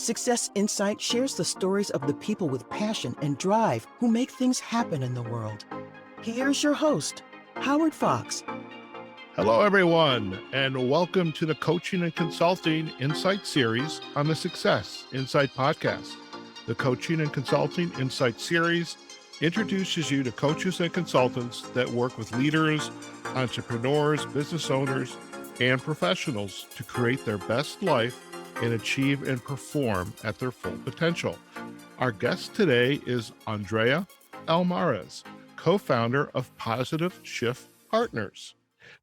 Success Insight shares the stories of the people with passion and drive who make things happen in the world. Here's your host, Howard Fox. Hello, everyone, and welcome to the Coaching and Consulting Insight series on the Success Insight podcast. The Coaching and Consulting Insight series introduces you to coaches and consultants that work with leaders, entrepreneurs, business owners, and professionals to create their best life and achieve and perform at their full potential. Our guest today is Andrea Almaraz, co-founder of Positive Shift Partners.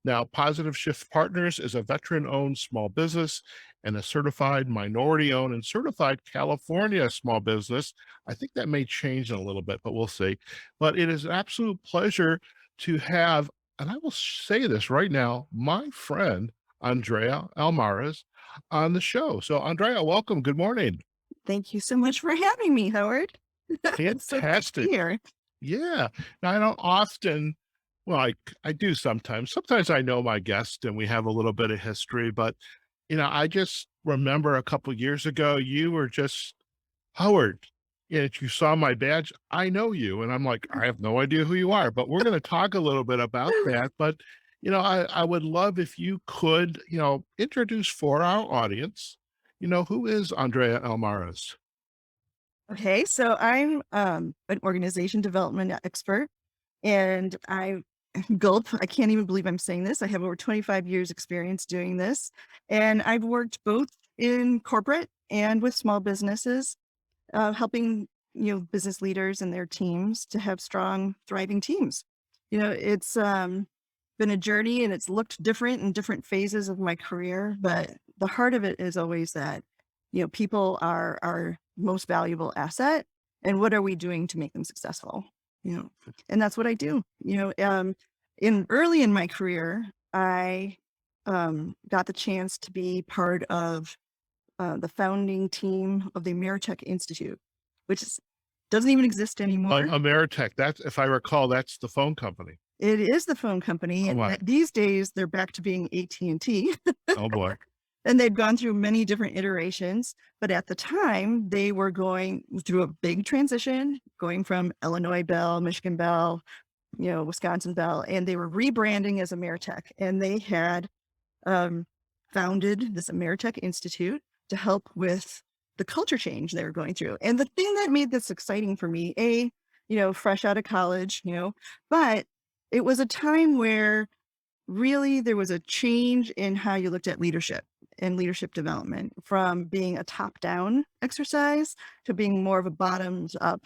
Now, Positive Shift Partners is a veteran-owned small business and a certified minority-owned and certified California small business. I think that may change in a little bit, but we'll see. But it is an absolute pleasure to have, and I will say this right now, my friend, Andrea Almaraz, on the show. So, Andrea, welcome. Good morning. Thank you so much for having me, Howard. Fantastic. So here. Yeah. Now, I don't often, well, I do sometimes. Sometimes I know my guest and we have a little bit of history, but, I just remember a couple of years ago, you were just, Howard, if you saw my badge, I know you. And I'm like, I have no idea who you are, but we're going to talk a little bit about that. But, I would love if you could, introduce for our audience, who is Andrea Almaraz? Okay, so I'm an organization development expert, and gulp, I can't even believe I'm saying this. I have over 25 years experience doing this, and I've worked both in corporate and with small businesses, helping, business leaders and their teams to have strong, thriving teams. It's been a journey and it's looked different in different phases of my career, but the heart of it is always that, people are our most valuable asset, and what are we doing to make them successful? And that's what I do. Early in my career, I got the chance to be part of the founding team of the Ameritech Institute, which doesn't even exist anymore. Ameritech, that's, if I recall, that's the phone company. It is the phone company, and these days they're back to being AT&T. Oh boy. And they've gone through many different iterations, but at the time they were going through a big transition, going from Illinois Bell, Michigan Bell, Wisconsin Bell, and they were rebranding as Ameritech. And they had founded this Ameritech Institute to help with the culture change they were going through. And the thing that made this exciting for me, fresh out of college, but it was a time where really there was a change in how you looked at leadership and leadership development, from being a top-down exercise to being more of a bottoms-up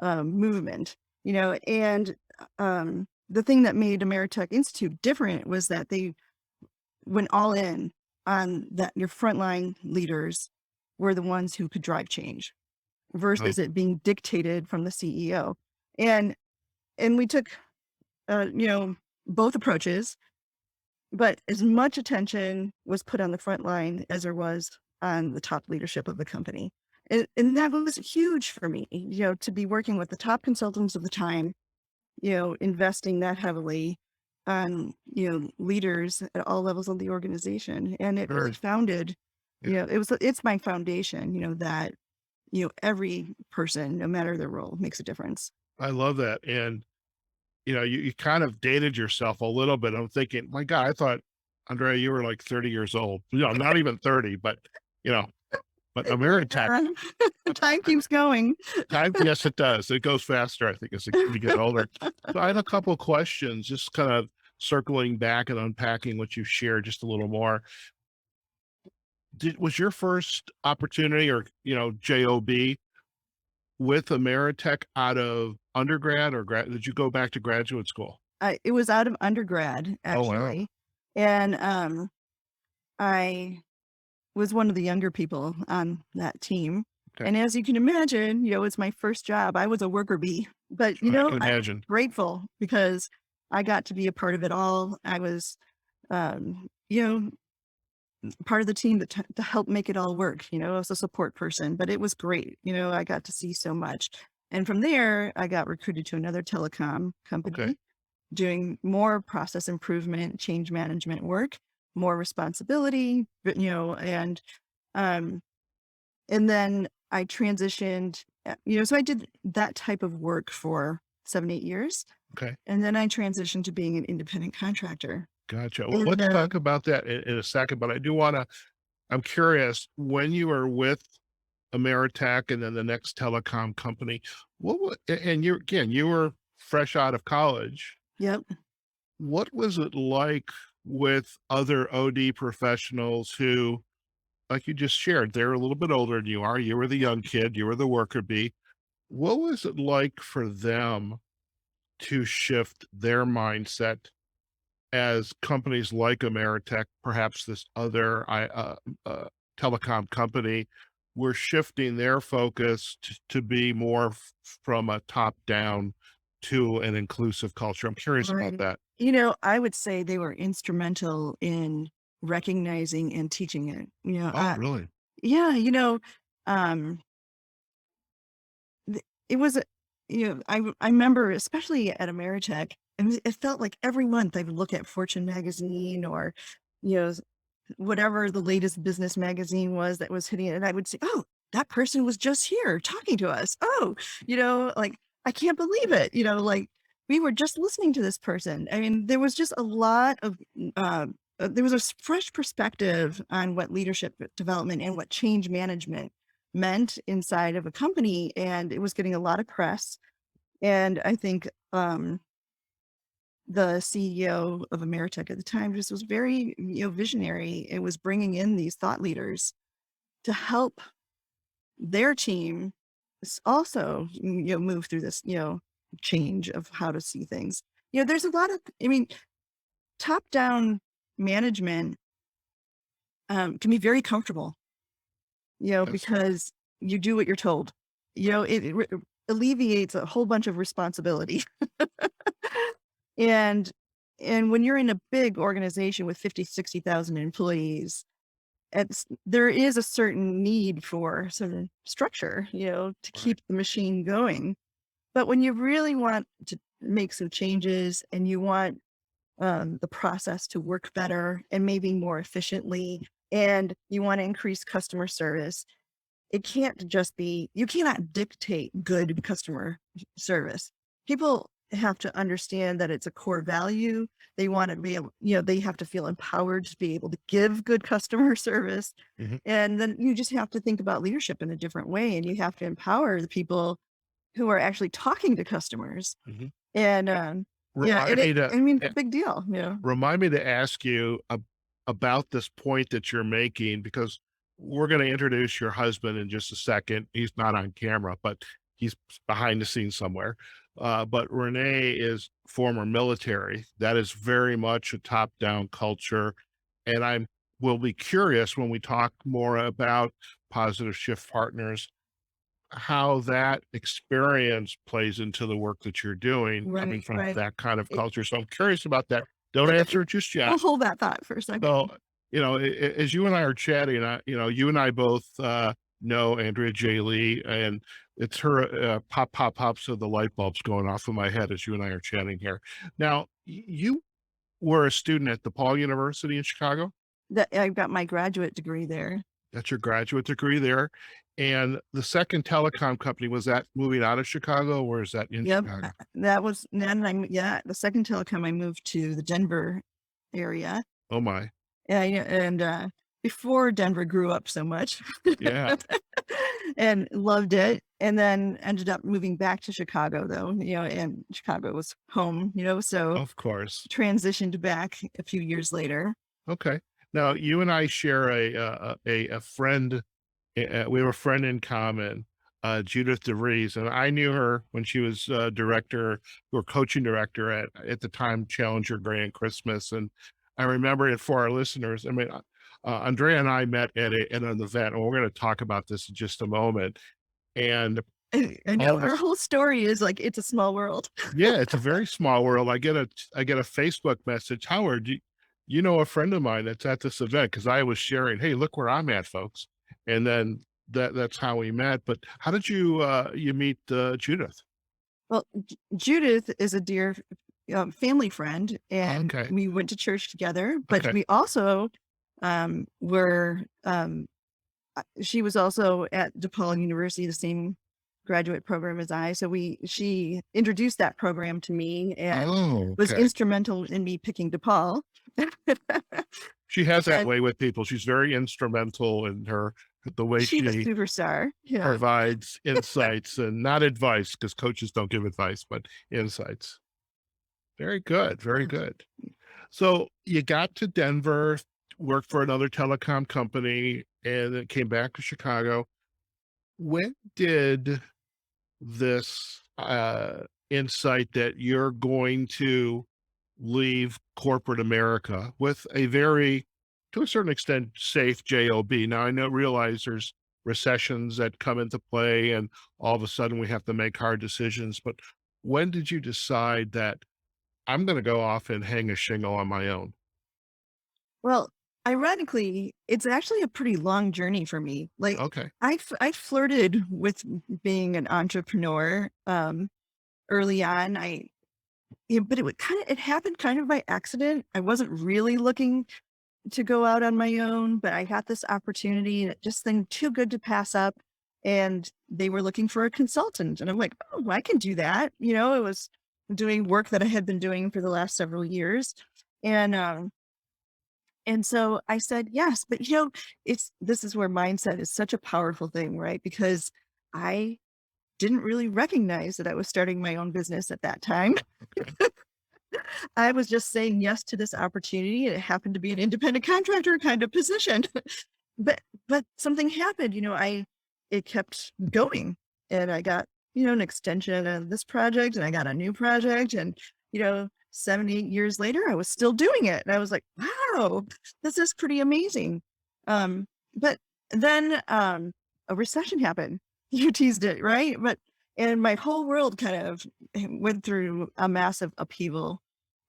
movement. And the thing that made Ameritech Institute different was that they went all in on that. Your frontline leaders were the ones who could drive change versus it being dictated from the CEO. And we took, both approaches, but as much attention was put on the front line as there was on the top leadership of the company. And that was huge for me, to be working with the top consultants of the time, investing that heavily on, leaders at all levels of the organization. And it really founded, it's my foundation, that, every person, no matter their role, makes a difference. I love that. And, you kind of dated yourself a little bit. I'm thinking, my God, I thought, Andrea, you were like 30 years old. Not even 30, but, but Ameritech. Time keeps going. Yes, it does. It goes faster, I think, as you get older. So I had a couple of questions, just kind of circling back and unpacking what you shared just a little more. Was your first opportunity, or, JOB, with Ameritech out of undergrad or did you go back to graduate school? It was out of undergrad, actually. Oh, wow. And I was one of the younger people on that team. Okay. And as you can imagine, it's my first job. I was a worker bee, but I can imagine. I'm grateful because I got to be a part of it all. I was, part of the team to help make it all work, as a support person, but it was great. I got to see so much. And from there, I got recruited to another telecom company, doing more process improvement, change management work, more responsibility, and And then I transitioned, so I did that type of work for 7, 8 years. Okay. And then I transitioned to being an independent contractor. Gotcha. Well, And let's talk about that in a second, but I'm curious, when you were with Ameritech and then the next telecom company, and you were fresh out of college. yep. What was it like with other OD professionals who, like you just shared, they're a little bit older than you are. You were the young kid, you were the worker bee. What was it like for them to shift their mindset as companies like Ameritech, perhaps this other telecom company, were shifting their focus to be more from a top down to an inclusive culture? I'm curious about Right. that. I would say they were instrumental in recognizing and teaching it. Oh, really? Yeah, um, it was, I remember, especially at Ameritech, and it felt like every month I would look at Fortune magazine or, you know, whatever the latest business magazine was that was hitting it. And I would say, oh, that person was just here talking to us. Oh, like, I can't believe it. Like we were just listening to this person. I mean, there was just a lot of, there was a fresh perspective on what leadership development and what change management meant inside of a company. And it was getting a lot of press. And I think, the CEO of Ameritech at the time just was very, visionary. It was bringing in these thought leaders to help their team also, move through this, change of how to see things. There's a lot of, I mean, top-down management can be very comfortable, Yes. because you do what you're told. It alleviates a whole bunch of responsibility. And when you're in a big organization with 50, 60,000 employees, there is a certain need for some structure, to Right. keep the machine going. But when you really want to make some changes and you want the process to work better and maybe more efficiently, and you want to increase customer service, it can't just be, you cannot dictate good customer service. People have to understand that it's a core value. They want to be able, they have to feel empowered to be able to give good customer service. Mhm. And then you just have to think about leadership in a different way. And you have to empower the people who are actually talking to customers. Mhm. And yeah, Remind me I mean, it's eh, a big deal. remind me to ask you about this point that you're making, because we're going to introduce your husband in just a second. He's not on camera, but he's behind the scenes somewhere. But Renee is former military. That is very much a top-down culture, and I will be curious when we talk more about Positive Shift Partners, how that experience plays into the work that you're doing, coming Right, from right. that kind of It- culture. So I'm curious about that. Don't answer it just we'll yet. hold that thought for a second. So, as you and I are chatting, you and I both know Andrea J. Lee, and it's her pops of the light bulbs going off in my head as you and I are chatting here. Now, you were a student at DePaul University in Chicago. That I got my graduate degree there. That's your graduate degree there. And the second telecom company, was that moving out of Chicago, or is that in Yep, Chicago? that was then yeah, the second telecom I moved to the Denver area. Oh my. And before Denver grew up so much Yeah, and loved it, and then ended up moving back to Chicago though, and Chicago was home, so of course. transitioned back a few years later. Okay. Now, you and I share a friend. We have a friend in common, Judith DeVries, and I knew her when she was director or coaching director at the time Challenger Grand Christmas. And I remember it for our listeners. I mean, Andrea and I met at an event, and we're going to talk about this in just a moment. And I all know of our us, whole story is like it's a small world. yeah, it's a very small world. I get a Facebook message, Howard. You know a friend of mine that's at this event, because I was sharing, hey, look where I'm at, folks. And then that's how we met. But how did you meet Judith? Well, Judith is a dear family friend, and Okay, we went to church together. But okay, we also were she was also at DePaul University, the same graduate program as I. So she introduced that program to me and Oh, was okay. instrumental in me picking DePaul. She has that And way with people. She's very instrumental in the way she's a she superstar. Yeah. provides insights and not advice, because coaches don't give advice, but insights. Very good. Very good. So you got to Denver, worked for another telecom company, and then came back to Chicago. When did this insight that you're going to leave corporate America with a very, to a certain extent, safe job? Now, I know, realize there's recessions that come into play, and all of a sudden we have to make hard decisions. But when did you decide that I'm going to go off and hang a shingle on my own? Well, ironically, it's actually a pretty long journey for me. Like Okay. I flirted with being an entrepreneur early on. But it happened kind of by accident. I wasn't really looking to go out on my own, but I got this opportunity and it just seemed too good to pass up. And they were looking for a consultant. And I'm like, oh, I can do that. It was doing work that I had been doing for the last several years. And so I said, yes, but this is where mindset is such a powerful thing, right? Because I didn't really recognize that I was starting my own business at that time. I was just saying yes to this opportunity. It happened to be an independent contractor kind of position. but something happened, it kept going and I got, an extension of this project and I got a new project and, 7-8 years later, I was still doing it. And I was like, wow, this is pretty amazing. But then a recession happened. You teased it, right? And my whole world kind of went through a massive upheaval.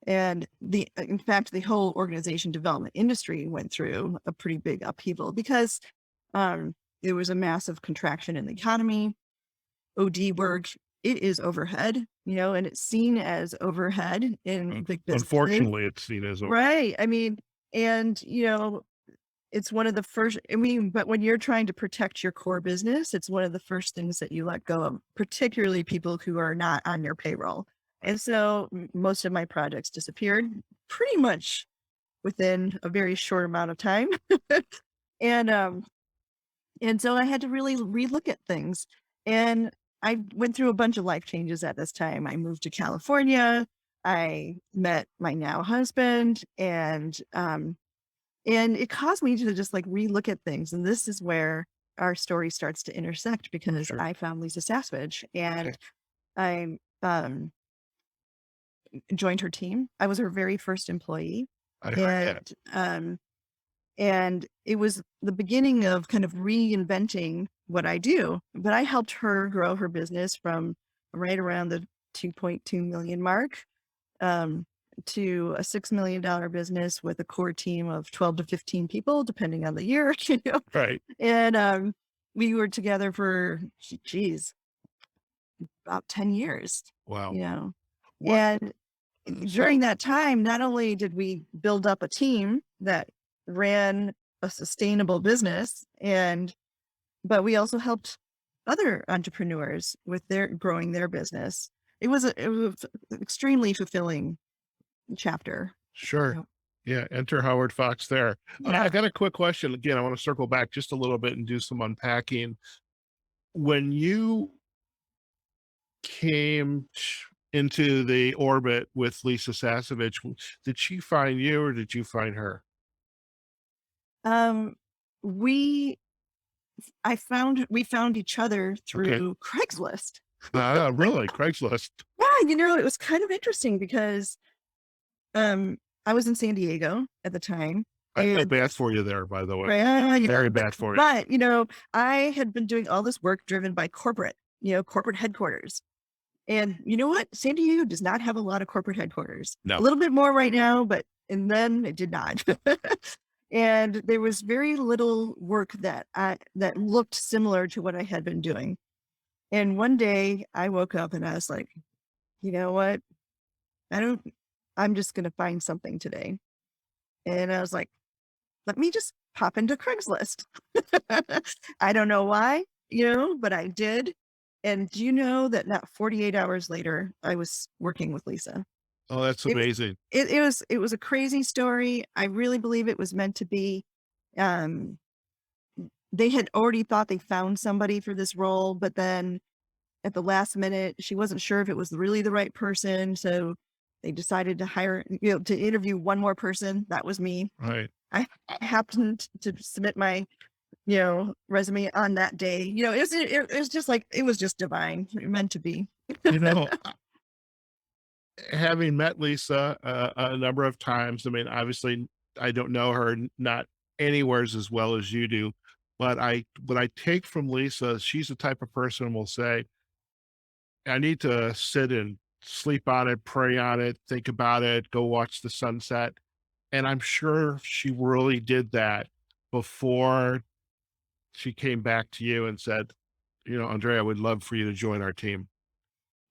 And in fact, the whole organization development industry went through a pretty big upheaval because there was a massive contraction in the economy. OD work, it is overhead, and it's seen as overhead in big business. Unfortunately, it's seen as Right. I mean, and it's one of the first, but when you're trying to protect your core business, it's one of the first things that you let go of, particularly people who are not on your payroll. And so most of my projects disappeared pretty much within a very short amount of time. And so I had to really relook at things. And I went through a bunch of life changes at this time. I moved to California. I met my now husband, and it caused me to just like relook at things. And this is where our story starts to intersect because Sure. I found Lisa Sasvage and Okay. I joined her team. I was her very first employee. I heard that. And it was the beginning of kind of reinventing what I do, but I helped her grow her business from right around the 2.2 million mark to a $6 million business with a core team of 12 to 15 people, depending on the year. Right. And we were together for, about 10 years, Wow. What? and during that time, not only did we build up a team that ran a sustainable business, but we also helped other entrepreneurs with their growing their business. It was an extremely fulfilling chapter. Sure. Yeah. Enter Howard Fox there. Yeah. I got a quick question. Again, I want to circle back just a little bit and do some unpacking. When you came into the orbit with Lisa Sasevich, did she find you or did you find her? We found each other through Craigslist. Really? Craigslist? Yeah, it was kind of interesting because I was in San Diego at the time. I feel bad for you there, by the way. Right, Very bad for you. but I had been doing all this work driven by corporate headquarters. And you know what? San Diego does not have a lot of corporate headquarters. No. A little bit more right now, and then it did not. And there was very little work that looked similar to what I had been doing. And one day I woke up and I was like, you know what? I'm just going to find something today. And I was like, let me just hop into Craigslist. I don't know why, but I did. And do you know that not 48 hours later, I was working with Lisa? Oh, that's It was amazing. it was a crazy story. I really believe it was meant to be. Um, they had already thought they found somebody for this role, but then at the last minute, she wasn't sure if it was really the right person. So they decided to to interview one more person. That was me. Right. I happened to submit my, resume on that day. It was just like, it was just divine, meant to be. You know, having met Lisa a number of times, I mean, obviously, I don't know her not anywheres as well as you do, but what I take from Lisa, she's the type of person will say, I need to sit and sleep on it, pray on it, think about it, go watch the sunset. And I'm sure she really did that before she came back to you and said, Andrea, I would love for you to join our team.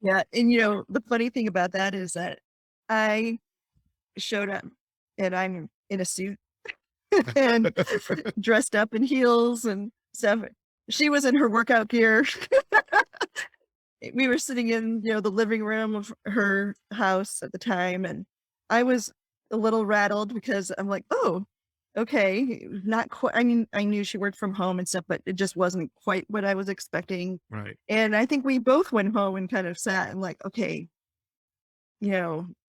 Yeah. And the funny thing about that is that I showed up and I'm in a suit and dressed up in heels and stuff. She was in her workout gear. We were sitting in, the living room of her house at the time. And I was a little rattled because I'm like, oh, okay. Not quite. I mean, I knew she worked from home and stuff, but it just wasn't quite what I was expecting. Right. And I think we both went home and kind of sat and like, okay,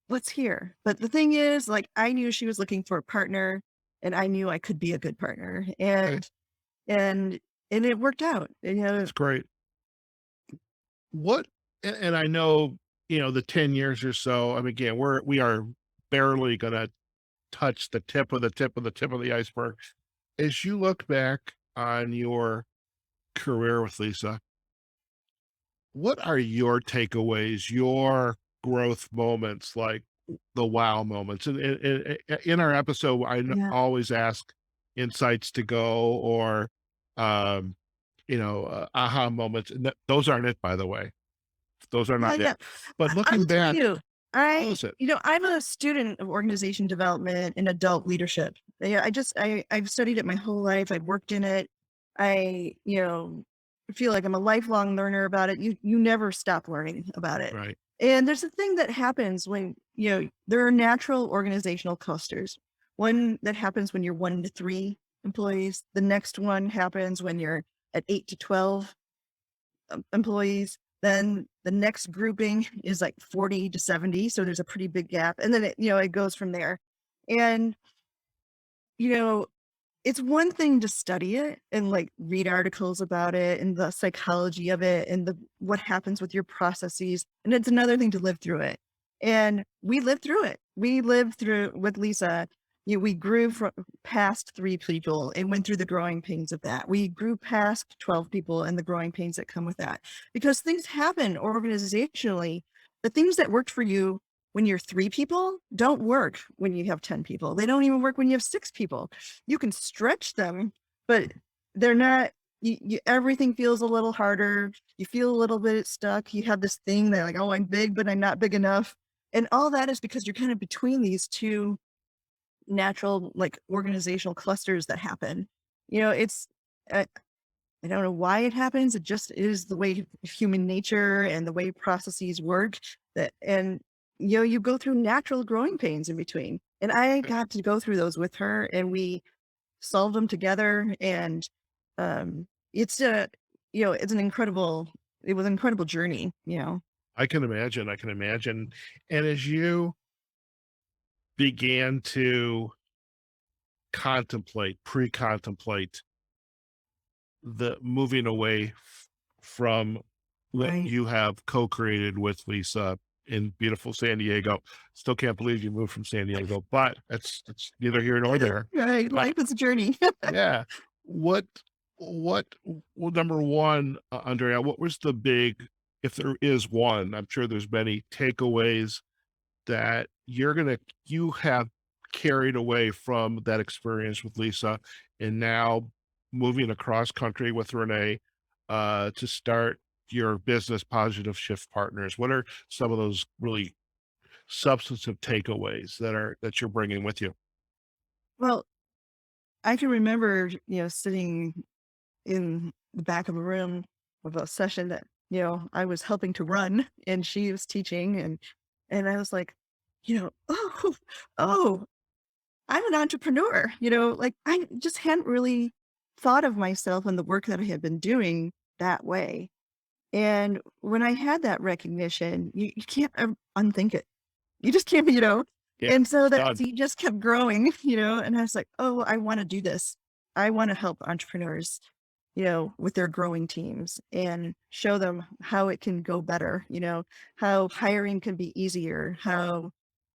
what's here? But the thing is, like, I knew she was looking for a partner and I knew I could be a good partner. Okay. And it worked out. That's great. What, and I know, the 10 years or so, I mean, again, we are barely going to touch the tip of the tip of the tip of the iceberg. As you look back on your career with Lisa, what are your takeaways, your growth moments, like the wow moments? And in our episode, Yeah. always ask insights to go or, um, aha moments. And those aren't it, by the way. Those are Yeah, not it. yeah. But I'll looking tell back, you, what was it? I'm a student of organization development and adult leadership. Yeah, I've studied it my whole life. I've worked in it. I, feel like I'm a lifelong learner about it. You never stop learning about it. Right. And there's a thing that happens when, there are natural organizational clusters. One that happens when you're 1 to 3 employees. The next one happens when you're at 8 to 12 employees. Then the next grouping is like 40 to 70. So there's a pretty big gap. And then it goes from there. And, you know, it's one thing to study it and like read articles about it and the psychology of it and what happens with your processes. And it's another thing to live through it. And we lived through it. We lived through with Lisa. We grew from past 3 people and went through the growing pains of that. We grew past 12 people and the growing pains that come with that because things happen organizationally. The things that worked for you when you're 3 people don't work when you have 10 people. They don't even work when you have 6 people. You can stretch them, but they're not, everything feels a little harder. You feel a little bit stuck. You have this thing that like, oh, I'm big, but I'm not big enough. And all that is because you're kind of between these two natural, like organizational clusters that happen. It's, I don't know why it happens. It just is the way human nature and the way processes work and you go through natural growing pains in between. And I got to go through those with her and we solved them together. And, it's it's it was an incredible journey. I can imagine. I can imagine. And as you began to pre-contemplate the moving away from what Right. you have co-created with Lisa in beautiful San Diego. Still can't believe you moved from San Diego, but it's neither here nor there. Right. But Life is a journey. yeah, what well, number one, Andrea, what was the big, if there is one, I'm sure there's many takeaways that you have carried away from that experience with Lisa and now moving across country with Renee to start your business Positive Shift Partners. What are some of those really substantive takeaways that you're bringing with you? Well, I can remember, sitting in the back of a room of a session that, I was helping to run and she was teaching and I was like, oh, oh, I'm an entrepreneur, like I just hadn't really thought of myself and the work that I had been doing that way. And when I had that recognition, you can't unthink it. You just can't, Yeah, and so it's that done. seed just kept growing, and I was like, oh, I want to do this. I want to help entrepreneurs, with their growing teams and show them how it can go better, how hiring can be easier, how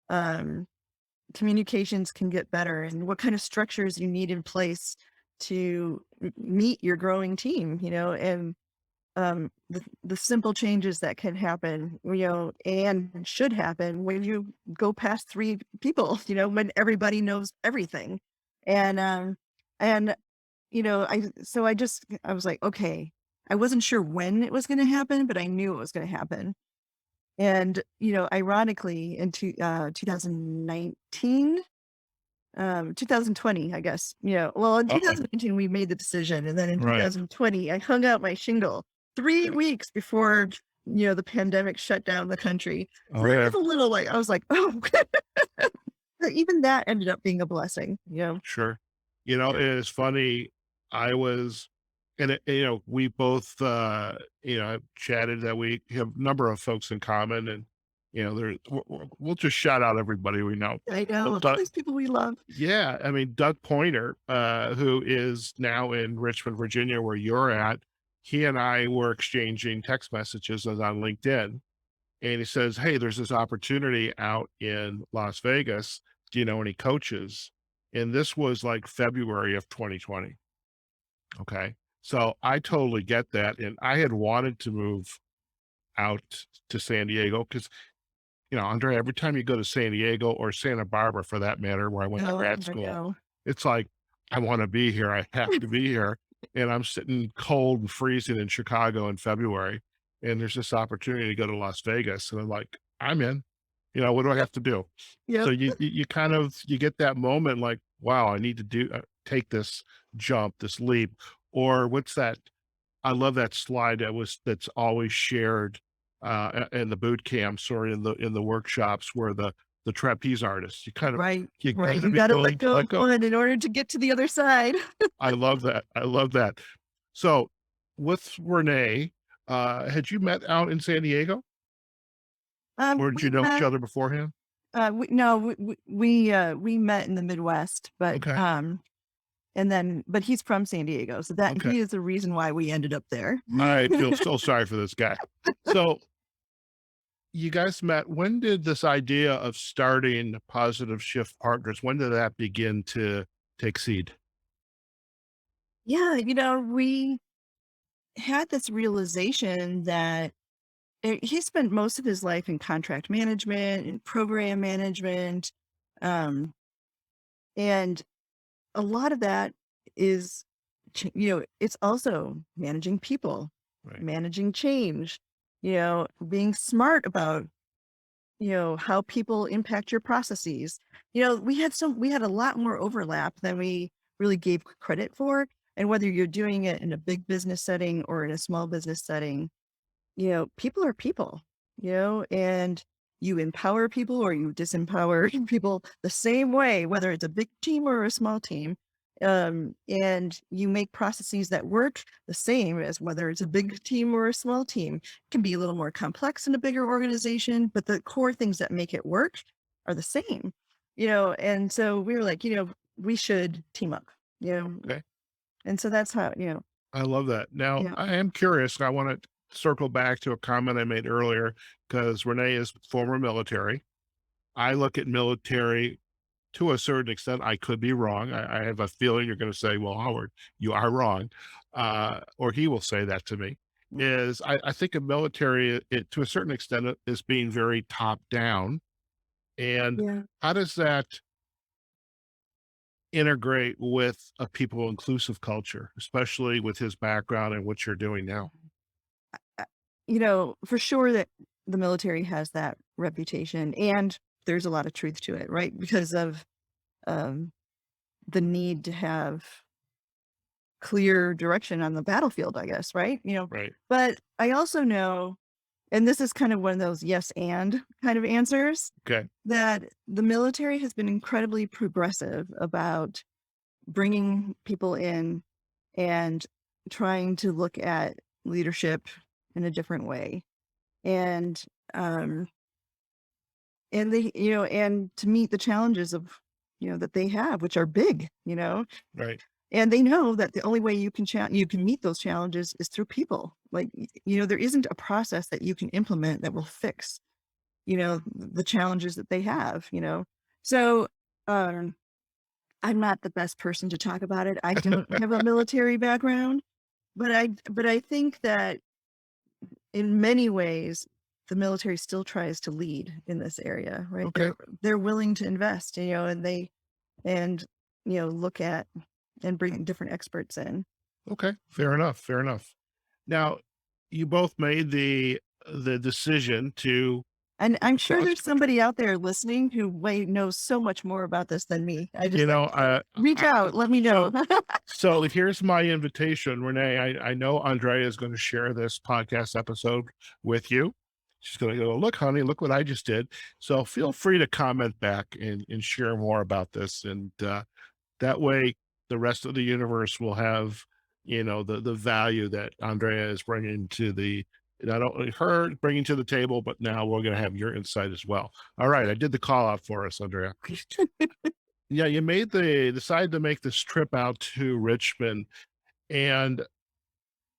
um, communications can get better, and what kind of structures you need in place to meet your growing team, and the simple changes that can happen, and should happen when you go past three people, when everybody knows everything. And, and, I was like, okay, I wasn't sure when it was going to happen, but I knew it was going to happen. And, ironically, in 2019, 2020, I guess, well, in Oh, 2019, we made the decision. And then in right. 2020, I hung out my shingle 3 weeks before, the pandemic shut down the country. Oh, So I yeah, was a little like, I was like, oh, even that ended up being a blessing, sure. It is funny. I was, and we both, have chatted that we have a number of folks in common, and we'll just shout out everybody we know. I know But all these people we love. yeah, I mean, Doug Pointer, who is now in Richmond, Virginia, where you're at, he and I were exchanging text messages on LinkedIn, and he says, "Hey, there's this opportunity out in Las Vegas. Do you know any coaches?" And this was like February of 2020. Okay. So I totally get that. And I had wanted to move out to San Diego because, Andrea, every time you go to San Diego or Santa Barbara for that matter, where I went to Oh, grad I school, know. it's like, I want to be here. I have to be here. And I'm sitting cold and freezing in Chicago in February. And there's this opportunity to go to Las Vegas. And I'm like, I'm in. What do I have to do? So Yep. you kind of you get that moment like, wow, I need to take this jump, this leap. Or what's that? I love that slide that's always shared in the boot camps or in the workshops where the trapeze artists, Right. you Right. gotta You be got to willing let to go let of go. one in order to get to the other side. I love that. I love that. So with Renee, had you met out in San Diego or did We you know each met. other beforehand? No, we met in the Midwest, but Okay. and then but he's from San Diego, so that Okay. he is the reason why we ended up there. I feel so sorry for this guy. So you guys met. When did this idea of starting Positive Shift Partners, when did that begin to take seed? Yeah, we had this realization that he spent most of his life in contract management and program management, um, and a lot of that is, it's also managing people, Right. managing change, being smart about, how people impact your processes. We had a lot more overlap than we really gave credit for. And whether you're doing it in a big business setting or in a small business setting, people are people, and you empower people or you disempower people the same way, whether it's a big team or a small team. And you make processes that work the same as whether it's a big team or a small team. It can be a little more complex in a bigger organization, but the core things that make it work are the same, and so we were like, we should team up, you know, Okay. and so that's how, I love that. Now, yeah, I am curious. I want to circle back to a comment I made earlier because Renee is former military. I look at military to a certain extent. I could be wrong. I have a feeling you're going to say, well, Howard, you are wrong. Or he will say that to me. Is I think of military, it to a certain extent, is being very top down. And yeah. how does that integrate with a people inclusive culture, especially with his background and what you're doing now? For sure that the military has that reputation and there's a lot of truth to it, right? Because of um, the need to have clear direction on the battlefield, I guess, right? Right. But I also know, and this is kind of one of those yes and kind of answers, Okay. that the military has been incredibly progressive about bringing people in and trying to look at leadership in a different way. And, um, and they, and to meet the challenges of, that they have, which are big, Right. and they know that the only way you can meet those challenges is through people. Like, there isn't a process that you can implement that will fix, the challenges that they have, So, um, I'm not the best person to talk about it. I don't have a military background, but I think that in many ways, the military still tries to lead in this area, right? Okay. They're willing to invest, and look at and bring different experts in. Okay. Fair enough. Fair enough. Now, you both made the decision to And I'm sure cross. there's somebody out there listening who knows so much more about this than me. I just reach out, let me know. So here's my invitation, Renee. I know Andrea is going to share this podcast episode with you. She's going to go, look, honey, look what I just did. So feel free to comment back and share more about this. And that way, the rest of the universe will have, the value that Andrea is bringing to not only her bringing to the table, but now we're going to have your insight as well. All right. I did the call out for us, Andrea. Yeah, you decided to make this trip out to Richmond, and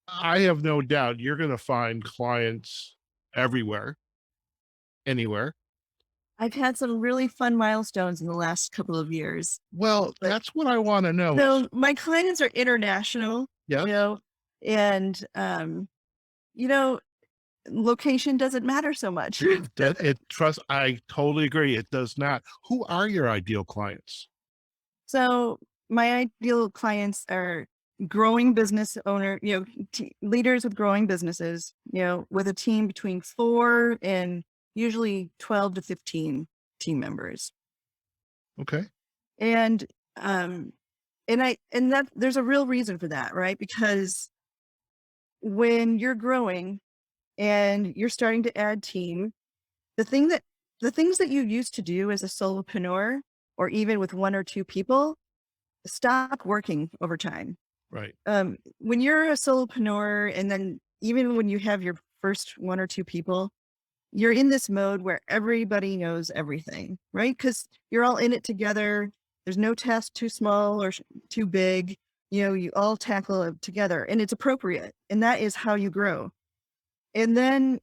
I have no doubt you're going to find clients everywhere, anywhere. I've had some really fun milestones in the last couple of years. Well, But that's what I want to know. so my clients are international, Yeah, and location doesn't matter so much. I totally agree. It does not. Who are your ideal clients? So my ideal clients are growing business owner, leaders with growing businesses, with a team between 4 and usually 12 to 15 team members. Okay. And that there's a real reason for that, right? Because when you're growing and you're starting to add team, the things that you used to do as a solopreneur or even with 1 or 2 people stop working over time. Right. When you're a solopreneur, and then even when you have your first 1 or 2 people, you're in this mode where everybody knows everything, right? Because you're all in it together. There's no task too small or too big. You all tackle it together, and it's appropriate, and that is how you grow. And then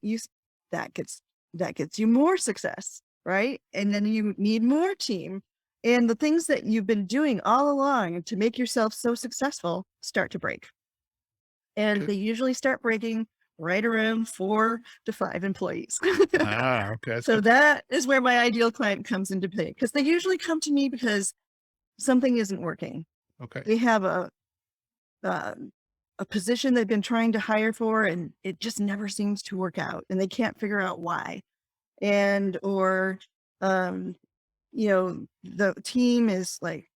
that gets you more success, right? And then you need more team. And the things that you've been doing all along to make yourself so successful start to break. And Okay. they usually start breaking right around 4 to 5 employees. Okay. So that is where my ideal client comes into play, because they usually come to me because something isn't working. Okay. They have a position they've been trying to hire for, and it just never seems to work out, and they can't figure out why. Or the team is like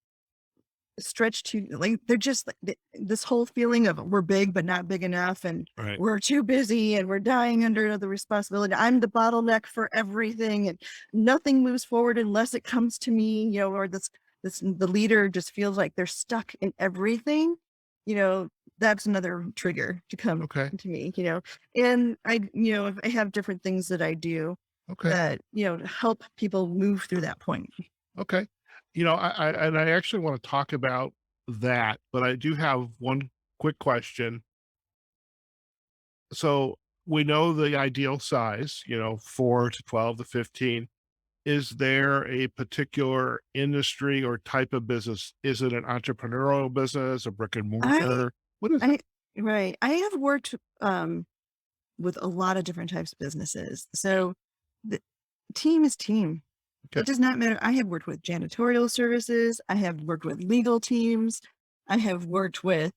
stretched to, like, they're just like this whole feeling of we're big but not big enough, and Right. we're too busy and we're dying under the responsibility. I'm the bottleneck for everything, and nothing moves forward unless it comes to me, or the leader just feels like they're stuck in everything. That's another trigger to come Okay. to me. And I have different things that I do Okay. that help people move through that point. Okay. I actually want to talk about that, but I do have one quick question. So we know the ideal size, 4 to 12 to 15. Is there a particular industry or type of business? Is it an entrepreneurial business, a brick and mortar? What is it? Right. I have worked with a lot of different types of businesses. So the team is team. Okay. It does not matter. I have worked with janitorial services. I have worked with legal teams. I have worked with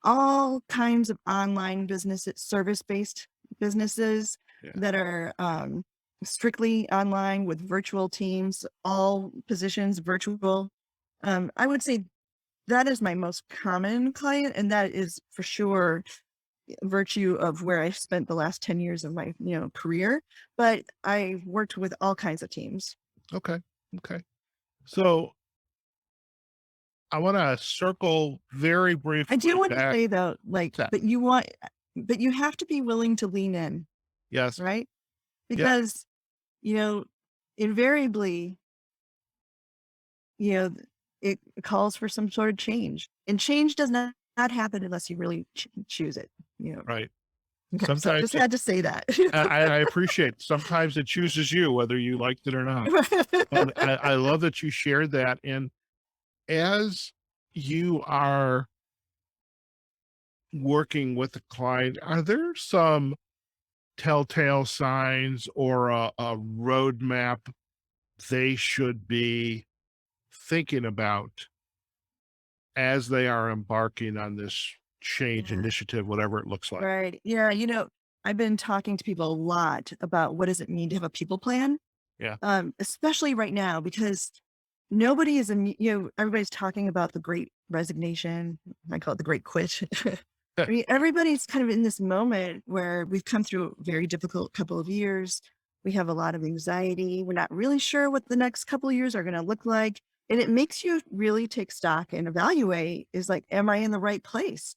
all kinds of online businesses, service-based businesses Yeah. that are strictly online with virtual teams, all positions virtual. I would say that is my most common client. And that is for sure virtue of where I spent the last 10 years of my, career, but I worked with all kinds of teams. Okay. Okay. So I want to circle very I briefly do want to back. say though, That. but but you have to be willing to lean in, Yes. right? Yeah. Because, you know, invariably, you know, it calls for some sort of change, and change does not happen unless you really choose it, Right. Okay. So I Sometimes just had to say that. I appreciate, sometimes it chooses you, whether you liked it or not. And I love that you shared that. And as you are working with the client, are there some telltale signs or a roadmap they should be thinking about as they are embarking on this change Yeah. initiative, whatever it looks like? Right. Yeah. I've been talking to people a lot about what does it mean to have a people plan, Yeah. especially right now, because nobody is, everybody's talking about the great resignation. I call it the great quit. I mean, everybody's kind of in this moment where we've come through a very difficult couple of years. We have a lot of anxiety. We're not really sure what the next couple of years are going to look like. And it makes you really take stock and evaluate is like, am I in the right place?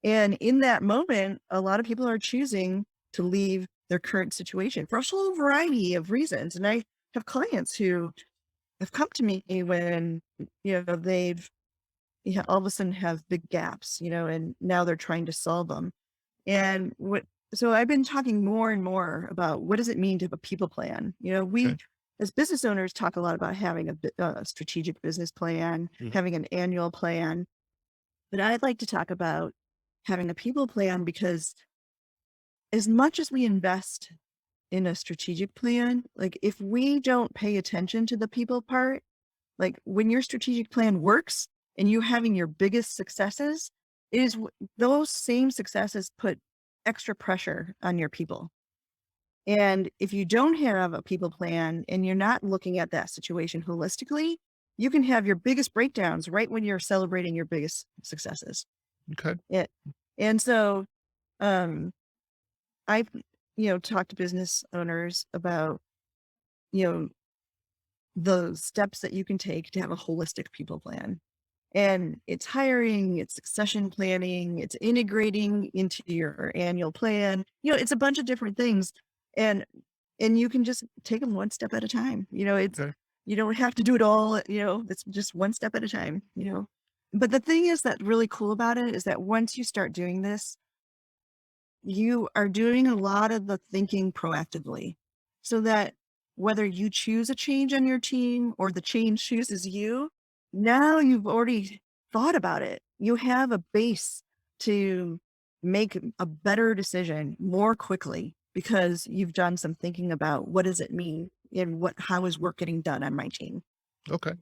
And in that moment, a lot of people are choosing to leave their current situation for a whole variety of reasons. And I have clients who have come to me when, they've all of a sudden have big gaps, and now they're trying to solve them. And so I've been talking more and more about what does it mean to have a people plan? We Okay. as business owners talk a lot about having a strategic business plan, Mhm. having an annual plan, but I'd like to talk about having a people plan because as much as we invest in a strategic plan, like if we don't pay attention to the people part, like when your strategic plan works and you having your biggest successes, those same successes put extra pressure on your people. And if you don't have a people plan and you're not looking at that situation holistically, you can have your biggest breakdowns right when you're celebrating your biggest successes. Okay. It, and so um, I've, talked to business owners about, you know, the steps that you can take to have a holistic people plan. And it's hiring, it's succession planning, it's integrating into your annual plan. It's a bunch of different things. And you can just take them one step at a time. Okay. You don't have to do it all, it's just one step at a time, But the thing is that really cool about it is that once you start doing this, you are doing a lot of the thinking proactively so that whether you choose a change on your team or the change chooses you, now you've already thought about it. You have a base to make a better decision more quickly because you've done some thinking about what does it mean and how is work getting done on my team. Okay.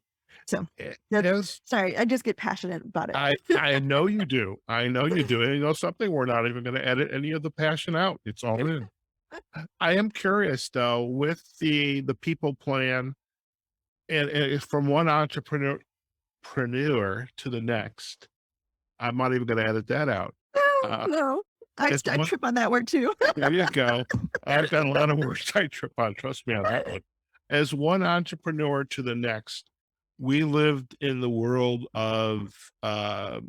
So A- that's As sorry, I just get passionate about it. I know you do. I know you do. And you know something? We're not even going to edit any of the passion out. It's all in. I am curious though, with the people plan, and from one entrepreneur to the next. I'm not even going to edit that out. No, Uh, no. as I one, trip on that word too. there you go. I've got a lot of words I trip on. Trust me on that one. As one entrepreneur to the next, we lived in the world of oh,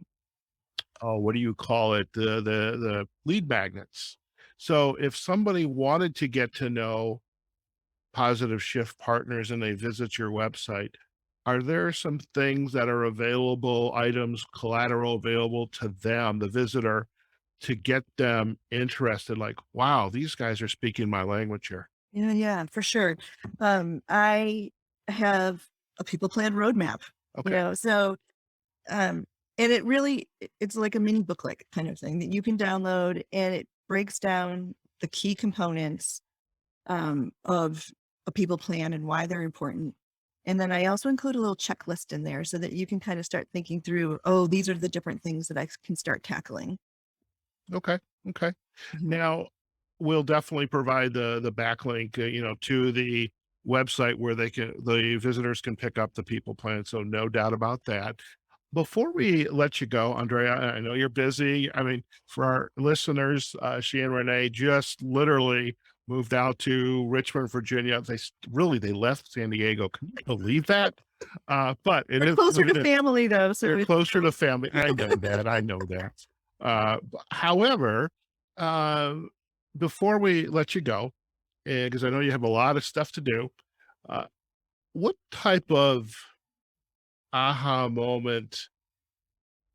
what do you call it? The lead magnets. So if somebody wanted to get to know Positive Shift Partners and they visit your website, are there some things that are available, items, collateral available to them, the visitor, to get them interested? Like, wow, these guys are speaking my language here. Yeah, for sure. I have a people plan roadmap, Okay. so, um, and it's like a mini booklet kind of thing that you can download and it breaks down the key components, of a people plan and why they're important. And then I also include a little checklist in there so that you can kind of start thinking through, oh, these are the different things that I can start tackling. Okay. Okay. Mhm. Now, we'll definitely provide the backlink, to the website where the visitors can pick up the people plan. So no doubt about that. before we let you go, Andrea, I know you're busy. I mean, for our listeners, she and Renee just literally moved out to Richmond, Virginia. They left San Diego. Can you believe that? But it We're is closer what it to is. family though, so They're it's closer to family. I know that. I know that. However, uh, before we let you go, because I know you have a lot of stuff to do, uh, what type of aha moment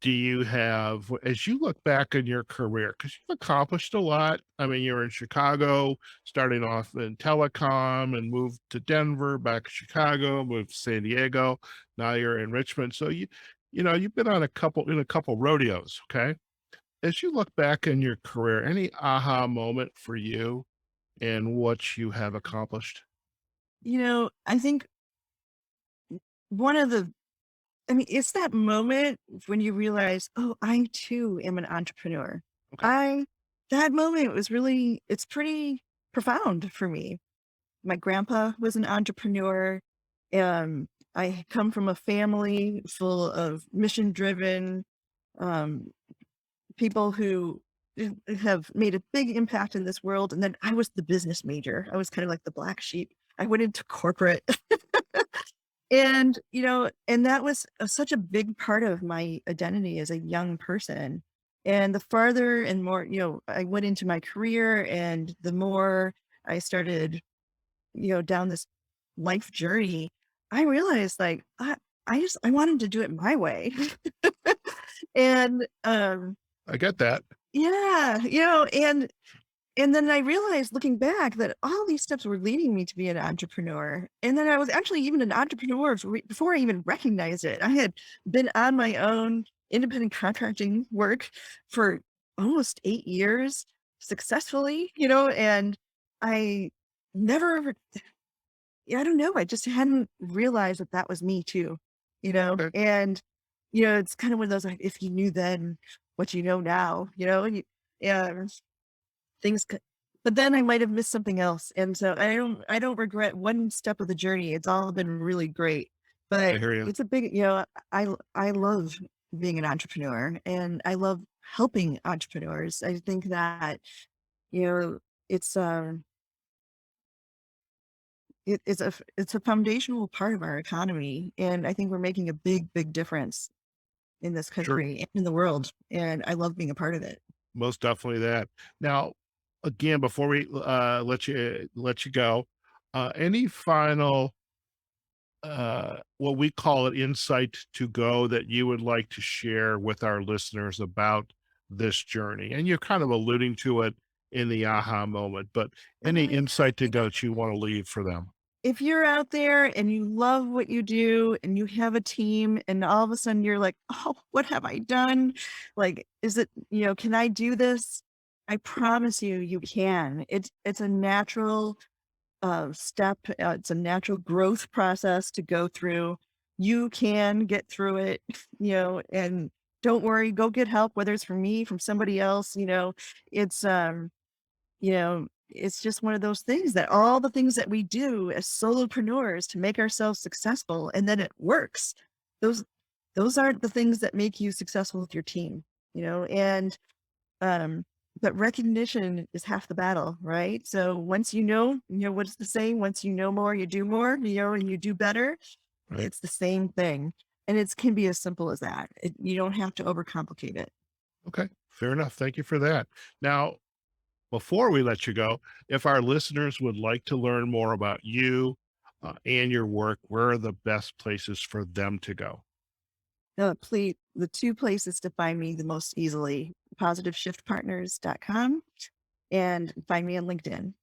do you have as you look back in your career? Because you've accomplished a lot. I mean, you're in Chicago, starting off in telecom and moved to Denver, back to Chicago, moved to San Diego. Now you're in Richmond. So you've been on a couple rodeos. Okay. As you look back in your career, any aha moment for you and what you have accomplished? I think one of the I mean, it's that moment when you realize, "Oh, I too am an entrepreneur." Okay. I That moment was really it's pretty profound for me. My grandpa was an entrepreneur. I come from a family full of mission-driven, um, people who have made a big impact in this world, and then I was the business major. I was kind of like the black sheep. I went into corporate. And that was such a big part of my identity as a young person. And the farther and more, I went into my career and the more I started, down this life journey, I realized like I wanted to do it my way. And I get that. yeah, and then I realized looking back that all these steps were leading me to be an entrepreneur. And then I was actually even an entrepreneur before I even recognized it. I had been on my own independent contracting work for almost 8 years successfully, and I never, I don't know, I just hadn't realized that that was me too, Okay. and, it's kind of one of those like, if you knew then what you know now, and yeah, things c but then I might have missed something else, and so I don't regret one step of the journey. It's all been really great, I but hear you. it's a big I love being an entrepreneur, and I love helping entrepreneurs. I think that, you know, it's, it's a foundational part of our economy, and I think we're making a big, big difference in this Sure. country and in the world, and I love being a part of it. Most definitely that. Now, again, before we let you go, any final what we call it insight to go that you would like to share with our listeners about this journey? And you're kind of alluding to it in the aha moment, but any Uh, insight to go that you want to leave for them? if you're out there and you love what you do and you have a team and all of a sudden you're like, "Oh, what have I done? Like, is it, can I do this?" I promise you, you can. It's a natural step. It's a natural growth process to go through. You can get through it, and don't worry, go get help, whether it's from me, from somebody else, it's, it's just one of those things that all the things that we do as solopreneurs to make ourselves successful and then it works. Those those aren't the things that make you successful with your team, and um but recognition is half the battle, right? So once what's the saying, once you know more, you do more, and you do better. Right. It's the same thing. And it can be as simple as that. You don't have to overcomplicate it. Okay. Fair enough. Thank you for that. Now, before we let you go, if our listeners would like to learn more about you and your work, where are the best places for them to go? Please, the two places to find me the most easily, positiveshiftpartners.com and find me on LinkedIn.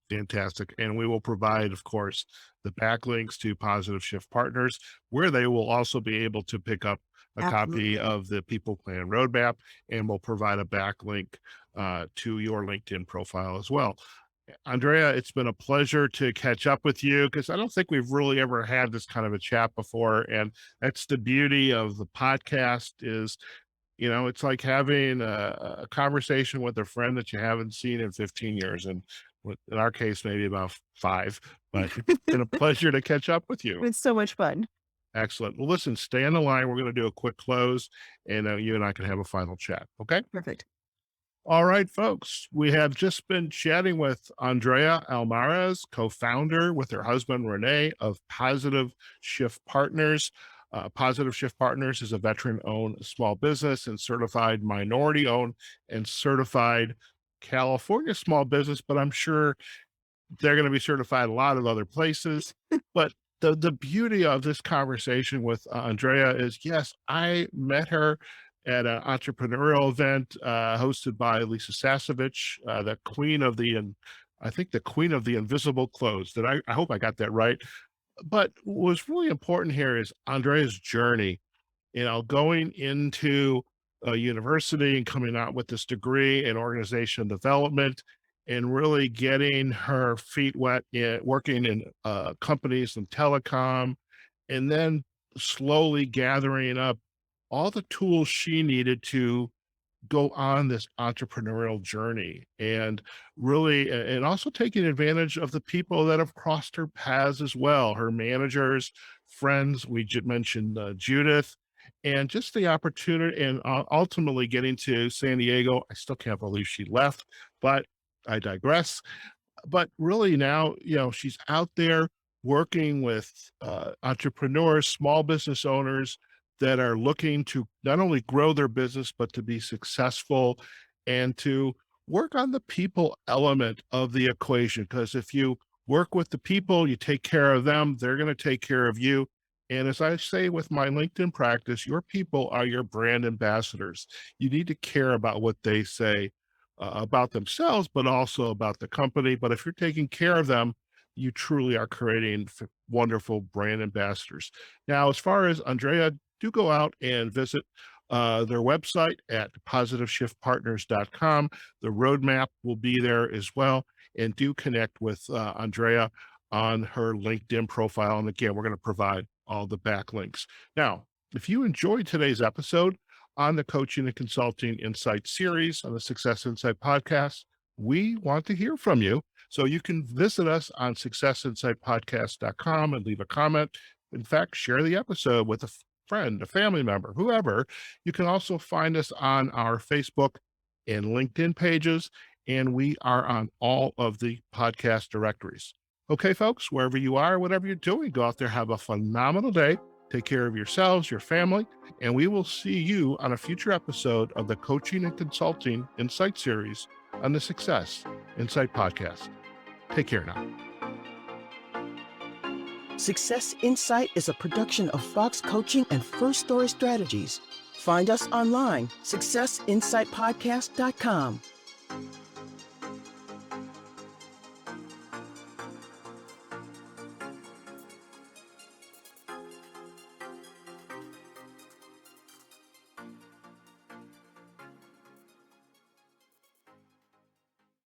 Fantastic. And we will provide, of course, the backlinks to Positive Shift Partners, where they will also be able to pick up a copy Absolutely. of the People Plan Roadmap, and we'll provide a backlink to your LinkedIn profile as well. Andrea, it's been a pleasure to catch up with you because I don't think we've really ever had this kind of a chat before. And that's the beauty of the podcast is, it's like having a conversation with a friend that you haven't seen in 15 years. And in our case, maybe about 5, but it's been a pleasure to catch up with you. It's so much fun. Excellent. Well, listen, stay on the line. We're going to do a quick close, and you and I can have a final chat. Okay. Perfect. All right, folks. We have just been chatting with Andrea Almaraz, co-founder with her husband, Renee, of Positive Shift Partners. Positive Shift Partners is a veteran-owned small business and certified minority-owned and certified California small business, but I'm sure they're going to be certified a lot of other places. But the beauty of this conversation with Andrea is, yes, I met her at an entrepreneurial event hosted by Lisa Sasevich, the queen of I think the queen of the invisible clothes. I hope I got that right. But what's really important here is Andrea's journey, going into a university and coming out with this degree in organization development and really getting her feet wet in working in companies and telecom, and then slowly gathering up all the tools she needed to go on this entrepreneurial journey, and really and also taking advantage of the people that have crossed her paths as well, her managers, friends. We mentioned Judith, and just the opportunity, and ultimately getting to San Diego. I still can't believe she left, but I digress. But really now, she's out there working with entrepreneurs, small business owners that are looking to not only grow their business, but to be successful and to work on the people element of the equation. Because if you work with the people, you take care of them, they're going to take care of you. And as I say with my LinkedIn practice, your people are your brand ambassadors. You need to care about what they say about themselves, but also about the company. But if you're taking care of them, you truly are creating wonderful brand ambassadors. Now, as far as Andrea, do go out and visit their website at positiveshiftpartners.com. The roadmap will be there as well. And do connect with Andrea on her LinkedIn profile. And again, we're going to provide all the backlinks. Now, if you enjoyed today's episode on the Coaching and Consulting Insight series on the Success Insight podcast, we want to hear from you. So you can visit us on successinsightpodcast.com and leave a comment. In fact, share the episode with a friend, a family member, whoever. You can also find us on our Facebook and LinkedIn pages, and we are on all of the podcast directories. Okay, folks, wherever you are, whatever you're doing, go out there, have a phenomenal day. Take care of yourselves, your family, and we will see you on a future episode of the Coaching and Consulting Insight series on the Success Insight podcast. Take care now. Success Insight is a production of Fox Coaching and First Story Strategies. Find us online, successinsightpodcast.com.